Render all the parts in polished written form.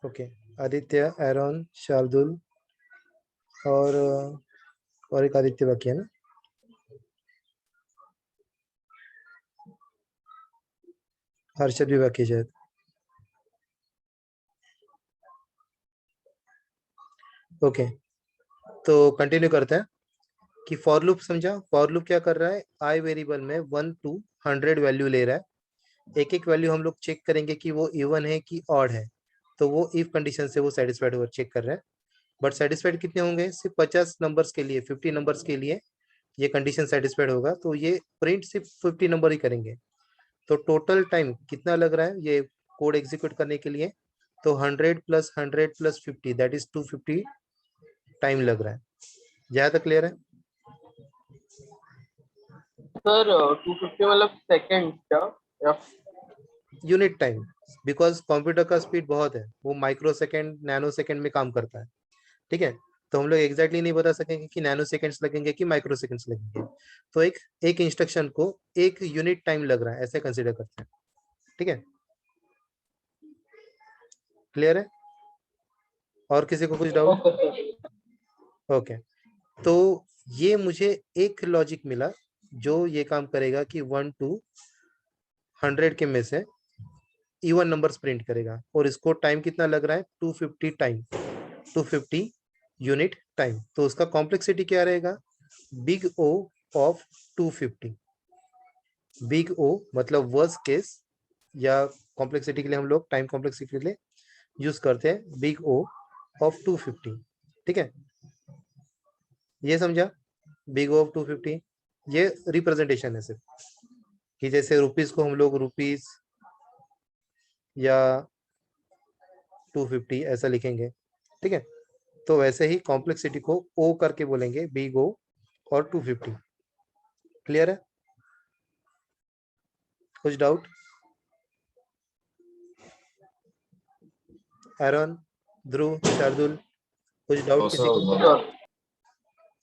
Okay, Aditya, Aaron, Shardul और एक आदित्य बाकी है ना। हर्षद भी बाकी है शायद। ओके, तो कंटिन्यू करते हैं कि फॉर लूप समझा। फॉर लूप क्या कर रहा है, आई वेरिएबल में 1 to 100 वैल्यू ले रहा है। एक एक वैल्यू हम लोग चेक करेंगे कि वो इवन है कि ऑड है, तो वो इफ कंडीशन से वो सेटिस्फाइड होकर चेक कर रहा है। बट सेटिस्फाइड कितने होंगे, सिर्फ 50 नंबर्स के लिए, 50 नंबर्स के लिए ये कंडीशन सेटिस्फाइड होगा, तो ये प्रिंट सिर्फ 50 नंबर ही करेंगे। तो टोटल टाइम कितना लग रहा है ये कोड एग्जीक्यूट करने के लिए, तो 100 + 100 + 50 दैट इज 250 टाइम लग रहा है। जहाँ तक क्लियर है सर 250 मतलब सेकंड क्या, या यूनिट टाइम, बिकॉज कंप्यूटर का स्पीड बहुत है, वो माइक्रो सेकेंड नैनो सेकेंड में काम करता है। ठीक है, तो हम लोग एग्जैक्टली नहीं बता सकेंगे कि नैनो सेकेंड्स लगेंगे कि माइक्रो सेकेंड्स लगेंगे। तो एक एक इंस्ट्रक्शन को एक यूनिट टाइम लग रहा है, ऐसे कंसिडर करते हैं। ठीक है, क्लियर है, और किसी को कुछ डाउट। Okay sir. ओके, तो ये मुझे एक लॉजिक मिला जो ये काम करेगा कि 1 to 100 के में से इवन नंबर्स प्रिंट करेगा, और इसको टाइम कितना लग रहा है, 250 टाइम, 250 यूनिट टाइम। तो उसका कॉम्प्लेक्सिटी क्या रहेगा, big O of 250। Big O मतलब वर्स्ट केस, या कॉम्प्लेक्सिटी के लिए हम लोग टाइम कॉम्प्लेक्सिटी के लिए यूज करते हैं बिग ओ ऑफ 250। ठीक है, ये समझा, बिग ओ ऑफ 250 ये रिप्रेजेंटेशन है सिर्फ, कि जैसे रुपीस को हम लोग रुपीस या 250 ऐसा लिखेंगे। ठीक है, तो वैसे ही कॉम्प्लेक्सिटी को ओ करके बोलेंगे, बिग ओ और 250। क्लियर है, कुछ डाउट। एरन, ध्रुव, शार्दुल, कुछ डाउट किसी को।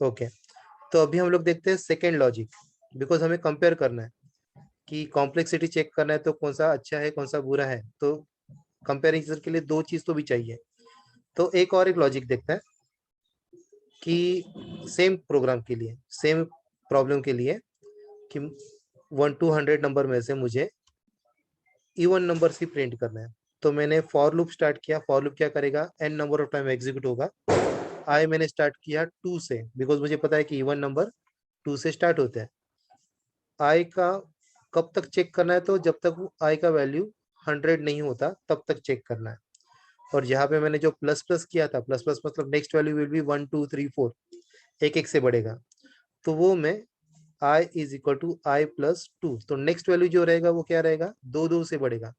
ओके, तो अभी हम लोग देखते हैं सेकेंड लॉजिक, बिकॉज हमें कंपेयर करना है कि कॉम्प्लेक्सिटी चेक करना है तो कौन सा अच्छा है कौन सा बुरा है, तो कंपेरिजन के लिए दो चीज तो भी चाहिए। तो एक लॉजिक देखते हैं कि सेम प्रोग्राम के लिए, सेम प्रॉब्लम के लिए, कि 1 to 100 नंबर में से मुझे इवन नंबर ही प्रिंट करना है। तो मैंने फॉर लूप स्टार्ट किया। फॉर लूप क्या करेगा, N number of time execute होगा। आई मैंने स्टार्ट किया 2 से, बिकॉज मुझे पता है कि इवन नंबर 2 से स्टार्ट होते हैं। आई का कब तक चेक करना है, तो जब तक आई का वैल्यू 100 नहीं होता तब तक चेक करना है। और यहाँ पे मैंने जो प्लस प्लस किया था, प्लस प्लस मतलब नेक्स्ट वैल्यू विल बी 1 2 3 4, एक एक से बढ़ेगा, तो वो मैं I is equal to I plus 2, तो नेक्स्ट वैल्यू जो रहेगा वो क्या रहेगा, दो दो से बढ़ेगा।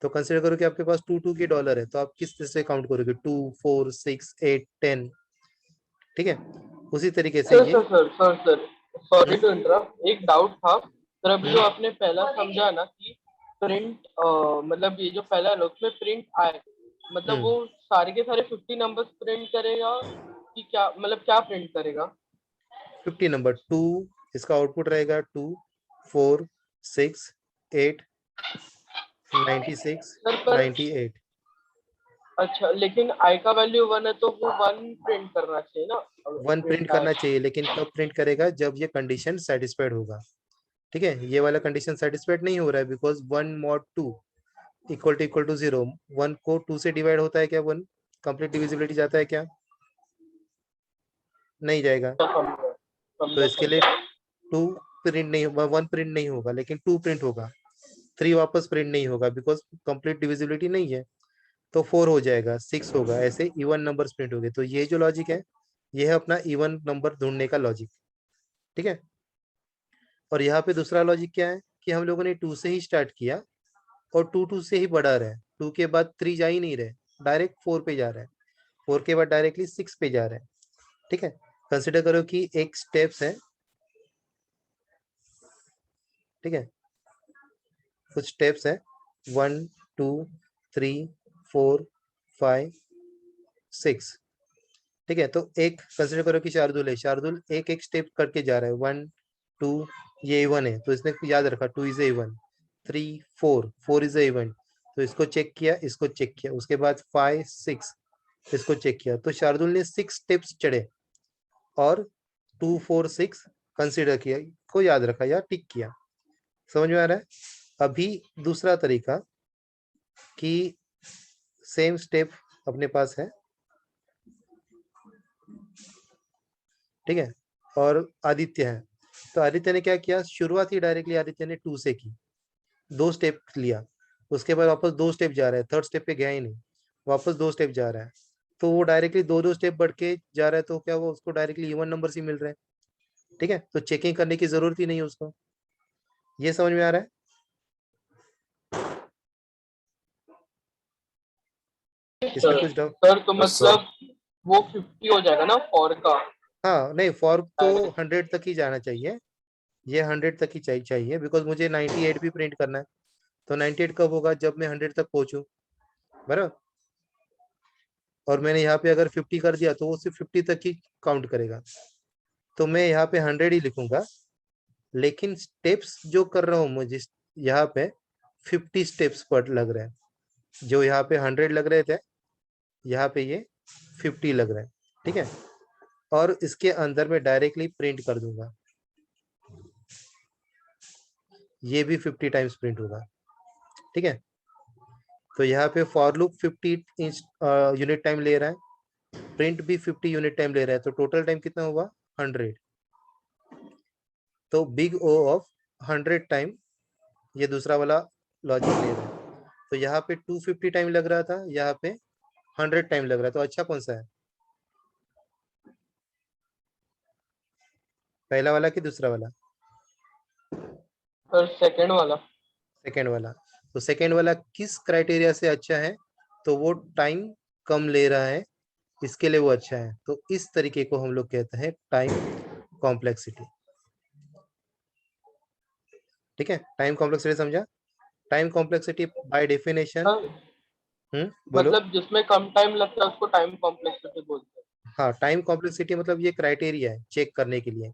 तो कंसिडर करो कि आपके पास 2 के डॉलर है, तो आप किस तरह से काउंट करोगे, 2 4 6 8 10। ठीक है, उसी तरीके से सर ये। Sir sir sir sir sorry hmm, to interrupt, एक डाउट था सर। अभी जो हम्म, आपने पहला समझा ना कि प्रिंट, मतलब ये जो पहला है उसमें प्रिंट आए, मतलब हम्म। वो सारे के सारे 50 नंबर्स प्रिंट करेगा कि क्या, मतलब क्या प्रिंट करेगा? 50 नंबर 2, इसका आउटपुट रहेगा 2 4 6 8 96 सर पर 98। अच्छा, लेकिन आई का वैल्यू 1 है तो वो 1 प्रिंट करना चाहिए ना, वन प्रिंट प्रिंट आए। करना चाहिए, लेकिन कब प्रिंट करेगा, जब ये कंडीशन सेटिस्फाइड होगा। ठीक है, ये वाला कंडीशन सेटिस्फाइड नहीं हो रहा है, बिकॉज 1 mod 2 इक्वल टू 0। 1 को 2 से डिवाइड होता है क्या, 1 कंप्लीट डिविजिबिलिटी जाता है क्या, नहीं जाएगा। समझा तो समझा इसके लिए समझा। 2 प्रिंट नहीं होगा, 1 प्रिंट नहीं होगा, लेकिन 2 प्रिंट होगा। 3 वापस प्रिंट नहीं होगा, बिकॉज कंप्लीट डिविजिबिलिटी नहीं है। तो 4 हो जाएगा, 6 होगा, ऐसे इवन नंबर प्रिंट हो गए। तो ये जो लॉजिक है, ये है अपना इवन नंबर ढूंढने का लॉजिक। ठीक है, और यहाँ पे दूसरा लॉजिक क्या है, कि हम लोगों ने 2 से ही स्टार्ट किया, और 2 से ही बढ़ा रहे हैं। 2 के बाद 3 जा ही नहीं रहे, डायरेक्ट 4 पे जा रहे हैं। 4 के बाद डायरेक्टली 6 पे जा रहे हैं। ठीक है, कंसिडर करो कि एक स्टेप्स है। ठीक है, कुछ स्टेप्स है, 1 2 3 4 5 6। ठीक है, तो एक कंसिडर करो कि शार्दुल है, शार्दुल एक एक स्टेप करके जा रहा है, 1 2, ये इवन है तो इसने याद रखा 2 is a even, 3 4, 4 is a even, तो इसको चेक किया, इसको चेक किया, उसके बाद 5 6 इसको चेक किया, तो शार्दुल ने 6 स्टेप्स चढ़े और 2 4 6 कंसिडर किया, को याद रखा या टिक किया। समझ में आ रहा है? अभी दूसरा तरीका कि सेम स्टेप अपने पास है, ठीक है, और आदित्य है, तो आदित्य ने क्या किया, शुरुआत ही डायरेक्टली आदित्य ने 2 से की, 2 स्टेप लिया, उसके बाद वापस 2 स्टेप जा रहा है, थर्ड स्टेप पे गया ही नहीं, वापस 2 स्टेप जा रहा है, तो वो डायरेक्टली 2 स्टेप बढ़ के जा रहा है, तो क्या वो उसको डायरेक्टली इवन नंबर ही मिल रहे हैं। ठीक है, तो चेकिंग करने की जरूरत ही नहीं है उसको। ये समझ में आ रहा है? इसमें कुछ डाउट? सर तो मतलब वो 50 हो जाएगा ना फॉर का? हाँ नहीं, फॉर तो 100 तक ही जाना चाहिए, ये 100 तक ही चाहिए, बिकॉज मुझे 98 भी प्रिंट करना है, तो 98 कब होगा, जब मैं 100 तक पहुंचू, बराबर। और मैंने यहाँ पे अगर 50 कर दिया तो वो सिर्फ 50 तक ही काउंट करेगा, तो मैं यहाँ पे 100 ही लिखूंगा, लेकिन स्टेप्स जो कर रहा हूँ मुझे यहाँ पे 50 स्टेप्स पर लग रहे हैं, जो यहाँ पे 100 लग रहे थे, यहाँ पे ये 50 लग रहे हैं। ठीक है, और इसके अंदर मैं डायरेक्टली प्रिंट कर दूंगा, ये भी 50 टाइम्स प्रिंट होगा। ठीक है, तो यहाँ पे फॉर लूप 50 यूनिट टाइम ले रहा है, प्रिंट भी 50 यूनिट टाइम ले रहा है, तो टोटल टाइम कितना हुआ, 100। तो बिग ओ ऑफ 100 टाइम ये दूसरा वाला लॉजिक ले रहा है, तो यहाँ पे 250 टाइम लग रहा था, यहाँ पे 100 टाइम लग रहा है, तो अच्छा कौन सा है, पहला वाला कि दूसरा वाला? सर सेकंड वाला। सेकेंड वाला। तो सेकेंड वाला किस क्राइटेरिया से अच्छा है, तो वो टाइम कम ले रहा है, इसके लिए वो अच्छा है, तो इस तरीके को हम लोग कहते हैं टाइम कॉम्प्लेक्सिटी। ठीक है, टाइम कॉम्प्लेक्सिटी समझा? टाइम कॉम्प्लेक्सिटी बाय डेफिनेशन, बोलो। मतलब जिसमें कम टाइम लगता है उसको टाइम कॉम्प्लेक्सिटी बोलते हैं। हाँ, टाइम कॉम्प्लेक्सिटी मतलब ये क्राइटेरिया है चेक करने के लिए,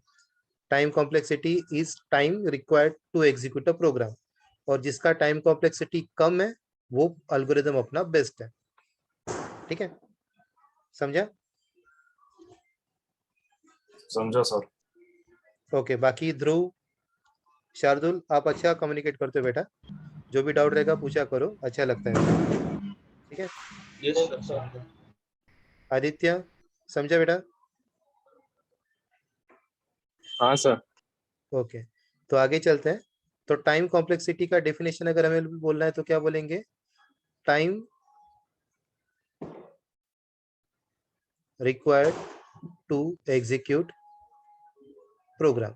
time complexity is time required to execute a program, और जिसका टाइम कॉम्प्लेक्सिटी कम है वो अल्गोरिदम अपना बेस्ट है। ठीक है, समझा? समझा सर। ओके, बाकी ध्रुव, शार्दुल, आप अच्छा कम्युनिकेट करते हो बेटा, जो भी डाउट रहेगा पूछा करो, अच्छा लगता है। ठीक है, यस सर। आदित्य समझा बेटा? हाँ सर। ओके, तो आगे चलते हैं। तो टाइम कॉम्प्लेक्सिटी का डेफिनेशन अगर हमें बोलना है तो क्या बोलेंगे, time required to execute program,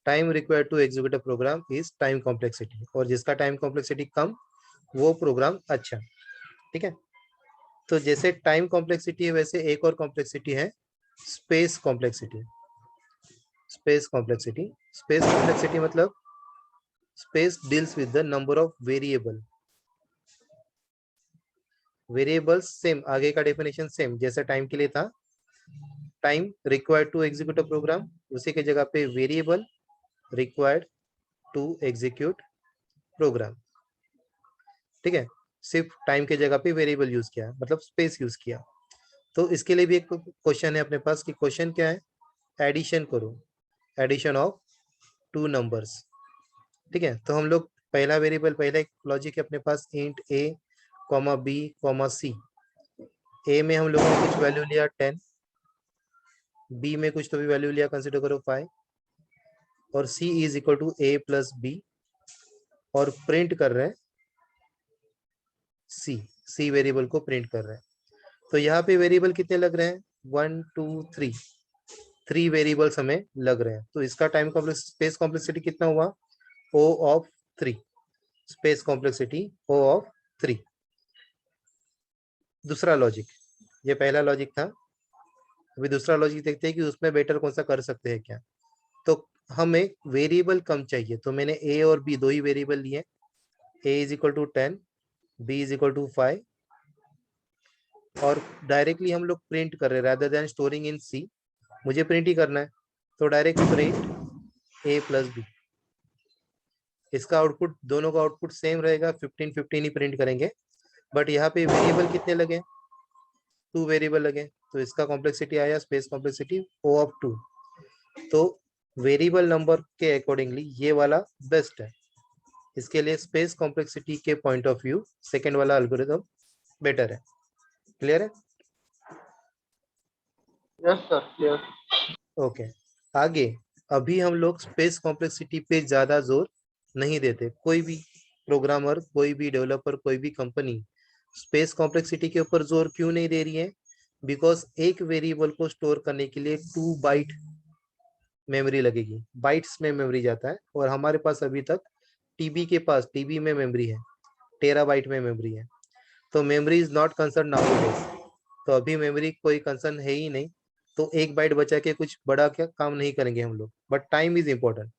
time required to execute a program is time complexity, और जिसका टाइम कॉम्प्लेक्सिटी कम वो प्रोग्राम अच्छा। ठीक है, तो जैसे टाइम कॉम्प्लेक्सिटी है वैसे एक और कॉम्प्लेक्सिटी है space complexity. Space complexity, space complexity मतलब space deals with the number of variable, variables same, आगे का डेफिनेशन सेम जैसे टाइम के लिए था, time required to execute a program, उसी के जगह पे variable required to execute program. ठीक है, सिर्फ टाइम के जगह पे वेरिएबल यूज किया, मतलब स्पेस यूज किया। तो इसके लिए भी एक क्वेश्चन है अपने पास, कि क्वेश्चन क्या है, एडिशन करो, एडिशन ऑफ 2 नंबर्स। ठीक है, तो हम लोग पहला वेरिएबल, पहला एक लॉजिक है अपने पास, इंट ए कॉमा बी कॉमा सी। ए में हम लोगों ने कुछ वैल्यू लिया 10, बी में कुछ तो भी वैल्यू लिया, कंसिडर करो 5, और C is equal to A plus B, और प्रिंट कर रहे हैं सी, सी वेरिएबल को प्रिंट कर रहे हैं। तो यहाँ पे वेरिएबल कितने लग रहे हैं, 1 2 3, 3 वेरिएबल्स हमें लग रहे हैं, तो इसका टाइम कॉम्प्लेक्स स्पेस कॉम्प्लेक्सिटी कितना हुआ, O of 3, space complexity O of 3। दूसरा लॉजिक, ये पहला लॉजिक था, अभी दूसरा लॉजिक देखते हैं कि उसमें बेटर कौन सा कर सकते हैं क्या। तो हमें वेरिएबल कम चाहिए, तो मैंने ए और बी दो ही वेरिएबल लिए, A is equal to 10, B is equal to 5, और डायरेक्टली हम लोग प्रिंट कर रहे हैं rather than storing in C, मुझे प्रिंट ही करना है, तो direct print A plus B। इसका आउटपुट, दोनों का आउटपुट सेम रहेगा, 15 ही प्रिंट करेंगे, बट यहाँ पे वेरिएबल कितने लगे, 2 वेरिएबल लगे, तो इसका कॉम्प्लेक्सिटी आया स्पेस कॉम्प्लेक्सिटी O ऑफ 2। तो वेरिएबल नंबर के अकॉर्डिंगली ये वाला बेस्ट है, इसके लिए स्पेस कॉम्प्लेक्सिटी के पॉइंट ऑफ व्यू सेकेंड वाला एल्गोरिथम बेटर है। क्लियर है? Yes sir, clear. ओके आगे, अभी हम लोग स्पेस कॉम्प्लेक्सिटी पे ज्यादा जोर नहीं देते। कोई भी प्रोग्रामर, कोई भी डेवलपर, कोई भी कंपनी स्पेस कॉम्प्लेक्सिटी के ऊपर जोर क्यों नहीं दे रही है? बिकॉज एक वेरिएबल को स्टोर करने के लिए 2 बाइट मेमोरी लगेगी, बाइट्स में मेमोरी जाता है, और हमारे पास अभी तक टीबी के पास, टीबी में मेमोरी है, टेराबाइट में मेमोरी है, तो memory is not concern nowadays. तो अभी मेमोरी कोई कंसर्न है ही नहीं, तो 1 बाइट बचा के कुछ बड़ा क्या काम नहीं करेंगे हम लोग। बट टाइम इज इम्पोर्टेंट,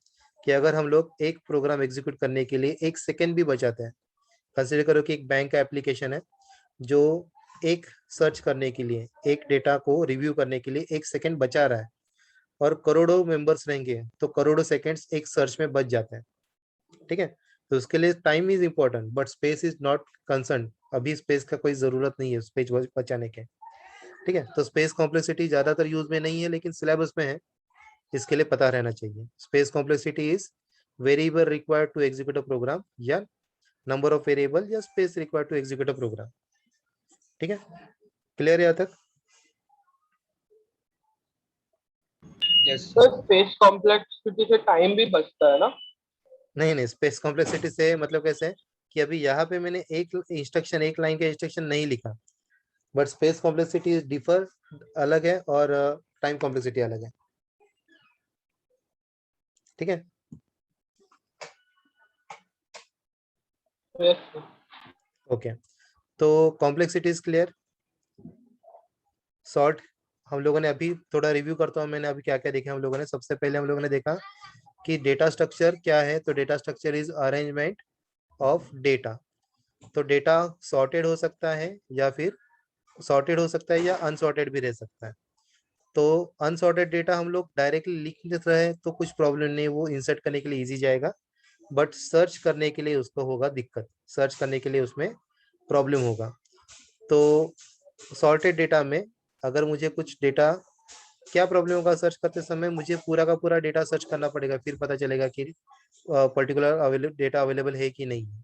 कि अगर हम लोग एक प्रोग्राम एग्जीक्यूट करने के लिए 1 सेकेंड भी बचाते हैं, कंसिडर करो कि एक बैंक का एप्लीकेशन है जो एक सर्च करने के लिए, एक डेटा को रिव्यू करने के लिए 1 सेकेंड बचा रहा है, और करोड़ों मेंबर्स रहेंगे, तो करोड़ों सेकेंड्स एक सर्च में बच जाते हैं। ठीक है, तो उसके लिए time is important, but space is not concern. अभी स्पेस का कोई जरूरत नहीं है स्पेस बचाने के। ठीक है, तो स्पेस कॉम्प्लेक्सिटी ज्यादातर यूज में नहीं है, लेकिन सिलेबस में है, इसके लिए पता रहना चाहिए। Space complexity is variable required to execute a program, या नंबर ऑफ वेरिएबल, या space required to execute a program. ठीक है, क्लियर है यहाँ तक? सर स्पेस कॉम्प्लेक्सिटी से टाइम भी बचता है ना? नहीं नहीं, स्पेस कॉम्प्लेक्सिटी से मतलब कैसे है कि अभी यहाँ पे मैंने एक इंस्ट्रक्शन, एक लाइन का इंस्ट्रक्शन नहीं लिखा, बट स्पेस कॉम्प्लेक्सिटी डिफर अलग है, और टाइम कॉम्प्लेक्सिटी अलग है। ठीक है, यस सर। ओके, तो कॉम्प्लेक्सिटी इज क्लियर। सॉर्ट हम लोगों ने अभी थोड़ा रिव्यू करता हूँ, मैंने अभी क्या क्या देखा हम लोगों ने। सबसे पहले हम लोगों ने देखा कि डेटा स्ट्रक्चर क्या है, तो data structure is arrangement of data. तो डेटा सॉर्टेड हो सकता है, या फिर सॉर्टेड हो सकता है, या अनसॉर्टेड भी रह सकता है। तो अनसॉर्टेड डेटा हम लोग डायरेक्टली लिख लेते रहे तो कुछ प्रॉब्लम नहीं, वो इंसर्ट करने के लिए इजी जाएगा, बट सर्च करने के लिए उसको होगा दिक्कत, सर्च करने के लिए उसमें प्रॉब्लम होगा। तो सॉर्टेड डेटा में अगर मुझे कुछ डेटा, क्या प्रॉब्लम होगा सर्च करते समय, मुझे पूरा का पूरा डेटा सर्च करना पड़ेगा, फिर पता चलेगा कि पर्टिकुलर डेटा अवेलेबल है कि नहीं है।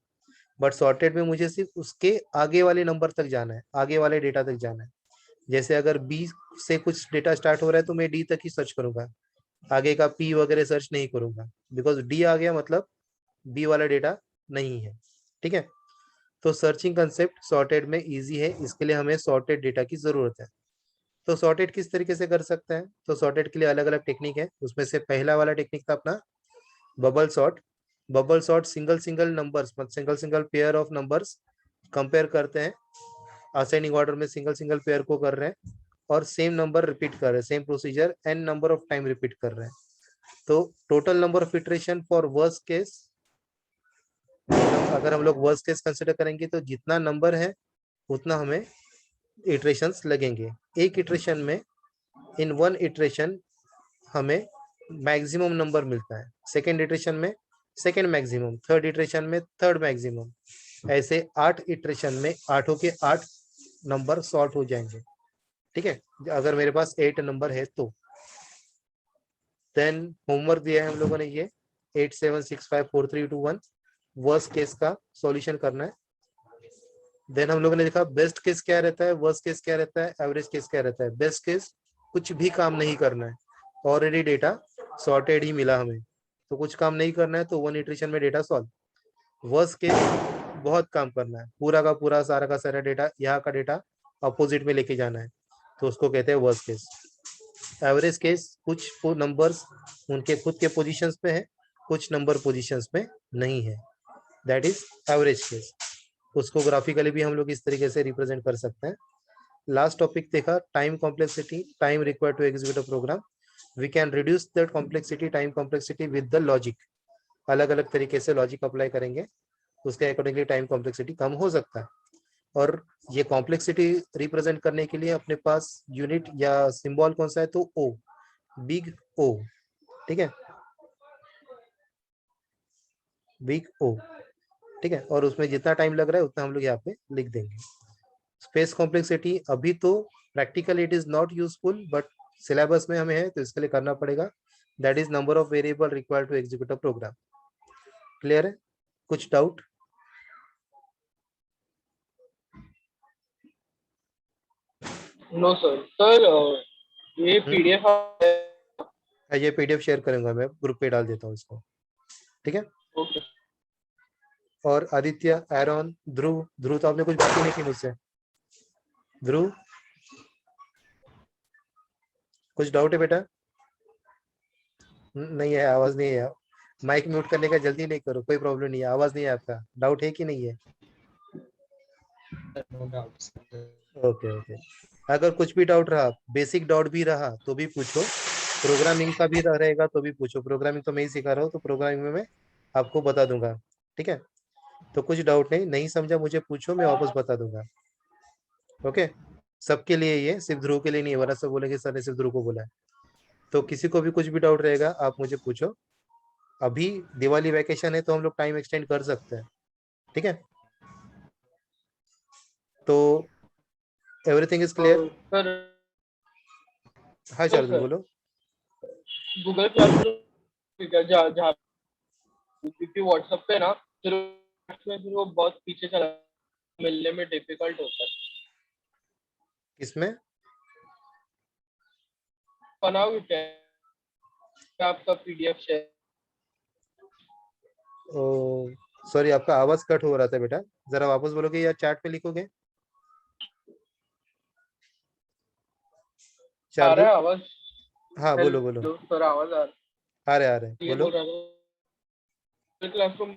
बट सॉर्टेड में मुझे सिर्फ उसके आगे वाले नंबर तक जाना है, आगे वाले डेटा तक जाना है। जैसे अगर बी से कुछ डेटा स्टार्ट हो रहा है तो मैं डी तक ही सर्च करूंगा, आगे का पी वगैरह सर्च नहीं करूंगा, बिकॉज डी आ गया मतलब बी वाला डेटा नहीं है। ठीक है, तो सर्चिंग कंसेप्ट सॉर्टेड में इजी है, इसके लिए हमें सॉर्टेड डेटा की जरूरत है। तो सॉर्टेड किस तरीके से कर सकते हैं? तो सॉर्टेड के लिए अलग अलग टेक्निक है, उसमें से पहला वाला टेक्निक था अपना bubble sort. Bubble sort single single numbers, मतलब single single pair of numbers compare करते हैं, असेंडिंग ऑर्डर में सिंगल सिंगल पेयर को कर रहे हैं, और सेम नंबर रिपीट कर रहे हैं, same procedure N number of time repeat कर रहे हैं। तो total number of iteration for worst case, अगर हम लोग वर्स्ट केस कंसिडर करेंगे तो जितना नंबर है उतना हमें इटरेशंस लगेंगे। एक इटरेशन में, इन वन इटरेशन हमें मैक्सिमम नंबर मिलता है, सेकेंड इटरेशन में सेकेंड मैक्सिमम, थर्ड इटरेशन में थर्ड मैक्सिमम, ऐसे 8 इटरेशन में 8 के 8 नंबर सॉर्ट हो जाएंगे। ठीक है, अगर मेरे पास 8 नंबर है तो देन होमवर्क दिया है हम लोगों ने ये 87654321 वर्स्ट केस का सॉल्यूशन करना है। देन हम लोगों ने देखा बेस्ट केस क्या रहता है, वर्स्ट केस क्या रहता है, एवरेज केस क्या रहता है। बेस्ट केस कुछ भी काम नहीं करना है, ऑलरेडी डेटा सॉर्टेड ही मिला हमें, तो कुछ काम नहीं करना है, तो 1 इटरेशन में डेटा सॉल्व। वर्स्ट केस बहुत काम करना है, पूरा का पूरा सारा का सारा डेटा, यहाँ का डेटा अपोजिट में लेके जाना है, तो उसको कहते हैं वर्स्ट केस। एवरेज केस कुछ नंबर्स उनके खुद के पोजीशंस पे है, कुछ नंबर पोजीशंस पे नहीं है, दैट इज एवरेज केस। उसको ग्राफिकली भी हम लोग इस तरीके से रिप्रेजेंट कर सकते हैं। लास्ट टॉपिक देखा time complexity, time required to execute a program. We can reduce the complexity, time complexity with the logic. अलग अलग तरीके से लॉजिक अप्लाई करेंगे, उसके अकॉर्डिंगली टाइम कॉम्प्लेक्सिटी कम हो सकता है। और ये कॉम्प्लेक्सिटी रिप्रेजेंट करने के लिए अपने पास यूनिट या सिंबल कौन सा है, तो ओ, बिग ओ, ठीक है, बिग ओ, ठीक है। और उसमें जितना टाइम लग रहा है उतना हम लोग यहाँ पे लिख देंगे। स्पेस कॉम्प्लेक्सिटी अभी तो practical it is not useful, but syllabus में हमें है तो इसके लिए करना पड़ेगा। That is number of variable required to execute a program. Clear है? कुछ डाउट? No sir. सर ये पीडीएफ ये पीडीएफ शेयर करूंगा, मैं ग्रुप पे डाल देता हूँ इसको, ठीक है। ओके। और आदित्य, एरॉन, ध्रुव, ध्रुव तो आपने कुछ बात ही नहीं की मुझसे। ध्रुव, कुछ डाउट है बेटा? नहीं है, आवाज नहीं है। माइक म्यूट करने का जल्दी नहीं करो, कोई प्रॉब्लम नहीं है, आवाज नहीं है आपका। डाउट है कि नहीं है? Okay okay. अगर कुछ भी डाउट रहा, बेसिक डाउट भी रहा तो भी पूछो, प्रोग्रामिंग का भी रहेगा तो भी पूछो। प्रोग्रामिंग तो मैं ही सिखा रहा हूँ, तो प्रोग्रामिंग में मैं आपको बता दूंगा, ठीक है। तो कुछ डाउट नहीं, नहीं समझा मुझे पूछो, मैं वापस बता दूंगा। ओके, सबके लिए ये, सिर्फ ध्रुव के लिए नहीं है, वरना सब बोलेंगे सर ने सिर्फ ध्रुव को बोला है। तो किसी को भी कुछ भी डाउट रहेगा आप मुझे पूछो। अभी दिवाली वैकेशन है तो हम लोग टाइम एक्सटेंड कर सकते हैं, ठीक है। तो एवरीथिंग इज क्लियर? सर हाँ शार्दुल बोलो। गूगल क्लासरूम जहाँ क्योंकि व्हाट्सएप पे ना फिर वो बहुत पीछे चला, मिलने में डिफिकल्ट होता है। किसमें? बनाओगे क्या आपका पीडीएफ शेयर? ओ सॉरी, आपका आवाज कट हो रहा था बेटा, जरा वापस बोलोगे या चैट पे लिखोगे? आ रहा शार्दुल, है आवाज? हाँ बोलो बोलो। हेलो सर, आवाज आ आ रहे ये बोलो। बोल रहा था क्लासरूम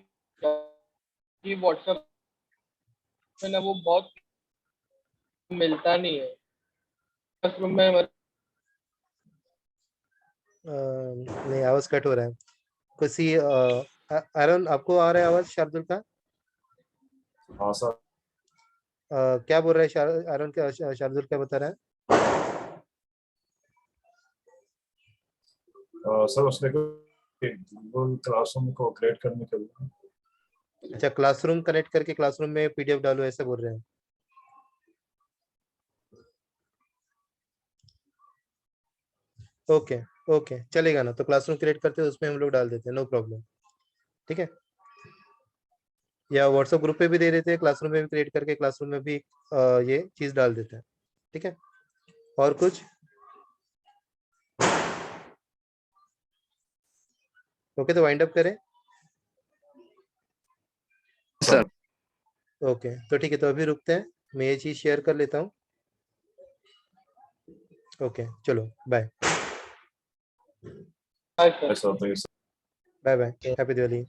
की व्हाट्सएप में ना वो बहुत मिलता नहीं है क्लासरूम में। नहीं, आवाज कट हो रहा है। किसी अरुण, आपको आ रहा है आवाज शार्दुल का? हाँ सर। क्या बोल रहा है अरुण? क्या शार्दुल क्या बता रहा है? सर उसने गूगल क्लासरूम को क्रिएट करने के लिए। अच्छा, क्लासरूम कनेक्ट करके क्लासरूम में पीडीएफ डालो, ऐसे बोल रहे हैं? ओके ओके, चलेगा ना। तो क्लासरूम क्रिएट करते हैं, उसमें हम लोग डाल देते हैं, नो प्रॉब्लम, ठीक है। या व्हाट्सएप ग्रुप पे भी दे देते हैं, क्लासरूम में भी क्रिएट करके क्लासरूम में भी ये चीज डाल देते हैं, ठीक है। और कुछ? ओके, तो वाइंड अप करें। सर ओके, तो ठीक है, तो अभी रुकते हैं, मैं ये चीज शेयर कर लेता हूँ। ओके चलो, bye sir sir bye bye, happy Diwali.